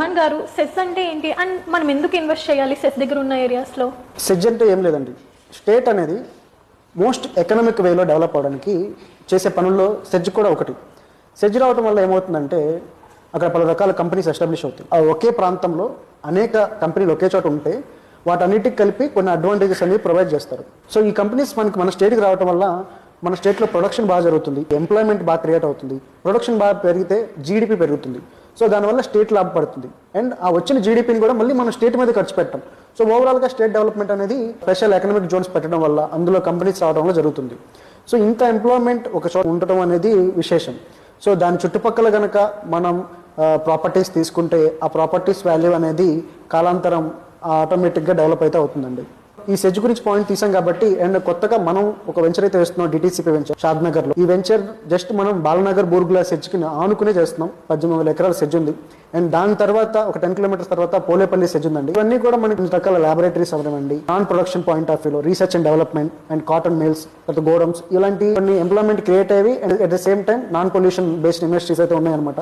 మోహన్ గారు, సెస్ అంటే ఏంటి అండ్ మనం ఎందుకు ఇన్వెస్ట్ చేయాలి సెస్ దగ్గర ఉన్న ఏరియాస్లో? సెజ్ అంటే ఏం లేదండి, స్టేట్ అనేది మోస్ట్ ఎకనామిక్ వేలో డెవలప్ అవడానికి చేసే పనుల్లో సెజ్ కూడా ఒకటి. సెజ్ రావడం వల్ల ఏమవుతుందంటే అక్కడ పలు రకాల కంపెనీస్ ఎస్టాబ్లిష్ అవుతాయి. ఆ ఒకే ప్రాంతంలో అనేక కంపెనీలు ఒకే చోట ఉంటే వాటన్నిటికి కలిపి కొన్ని అడ్వాంటేజెస్ అనేవి ప్రొవైడ్ చేస్తారు. సో ఈ కంపెనీస్ మన స్టేట్కి రావడం వల్ల మన స్టేట్లో ప్రొడక్షన్ బాగా జరుగుతుంది, ఎంప్లాయ్మెంట్ బాగా క్రియేట్ అవుతుంది. ప్రొడక్షన్ బాగా పెరిగితే జీడిపి పెరుగుతుంది. సో దానివల్ల స్టేట్ లాభపడుతుంది. అండ్ ఆ వచ్చిన జీడిపిని కూడా మళ్ళీ మనం స్టేట్ మీద ఖర్చు పెట్టాం. సో ఓవరాల్గా స్టేట్ డెవలప్మెంట్ అనేది స్పెషల్ ఎకనామిక్ జోన్స్ పెట్టడం వల్ల అందులో కంపెనీస్ రావడం వల్ల జరుగుతుంది. సో ఇంత ఎంప్లాయ్మెంట్ ఒక చోట ఉండటం అనేది విశేషం. సో దాని చుట్టుపక్కల కనుక మనం ప్రాపర్టీస్ తీసుకుంటే ఆ ప్రాపర్టీస్ వాల్యూ అనేది కాలాంతరం ఆటోమేటిక్గా డెవలప్ అయితే అవుతుందండి. ఈ సెజ్ గురించి పాయింట్ తీసాం కాబట్టి, అండ్ కొత్తగా మనం ఒక వెంచర్ అయితే వేస్తున్నాం, డిటీసీపీ వెంచర్ షాద్నగర్లో. ఈ వెంచర్ జస్ట్ మనం బాలనగర్ బూర్గులా సెజ్కి ఆనుకునే చేస్తున్నాం. 18,000 ఎకరాల సెజ్ ఉంది. అండ్ దాని తర్వాత ఒక 10 కిలోమీటర్స్ తర్వాత పోలేపల్లి సెజ్ ఉందండి. ఇవన్నీ కూడా మనకి రకాల ల్యాబొరేటరీస్ అవ్వనివ్వండి, నాన్ ప్రొడక్షన్ పాయింట్ ఆఫ్ వ్యూలో research and development and cotton mills, తర్వాత గోడౌన్స్, ఇలాంటి కొన్ని ఎంప్లాయ్మెంట్ క్రియేట్ అయ్యి and at the same time non pollution based industries అయితే ఉన్నాయన్నమాట.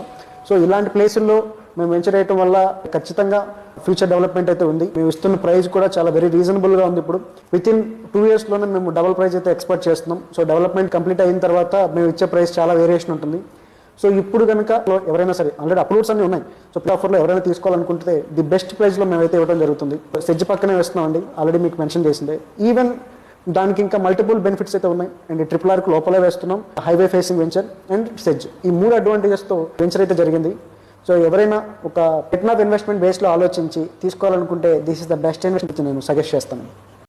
సో ఇలాంటి ప్లేసుల్లో మేము వెంచర్ వేయటం వల్ల ఖచ్చితంగా ఫ్యూచర్ డెవలప్మెంట్ అయితే ఉంది. మేము ఇస్తున్న ప్రైస్ కూడా చాలా వెరీ రీజనబుల్గా ఉంది. ఇప్పుడు వితిన్ 2 ఇయర్స్లోనే మేము డబుల్ ప్రైస్ అయితే ఎక్స్పెక్ట్ చేస్తున్నాం. సో డెవలప్మెంట్ కంప్లీట్ అయిన తర్వాత మేము ఇచ్చే ప్రైస్ చాలా వేరియేషన్ ఉంటుంది. సో ఇప్పుడు కనుక ఎవరైనా సరే ఆల్రెడీ అప్రూవ్స్ అన్నీ ఉన్నాయి. సో ఆఫర్లో ఎవరైనా తీసుకోవాలనుకుంటే ది బెస్ట్ ప్రైస్లో మేమైతే ఇవ్వడం జరుగుతుంది. సెజ్ పక్కనే వేస్తున్నామండి, ఆల్రెడీ మీకు మెన్షన్ చేసిందే. ఈవెన్ దానికి ఇంకా మల్టిపుల్ బెనిఫిట్స్ అయితే ఉన్నాయి. అండ్ RRRకి లోపలే వేస్తున్నాం, highway facing venture and SEZ, ఈ 3 అడ్వాంటేజెస్తో వెంచర్ అయితే జరిగింది. సో ఎవరైనా ఒక రిటర్న్ ఆఫ్ ఇన్వెస్ట్మెంట్ బేస్లో ఆలోచించి తీసుకోవాలనుకుంటే this is the best investment నేను సజెస్ట్ చేస్తాను.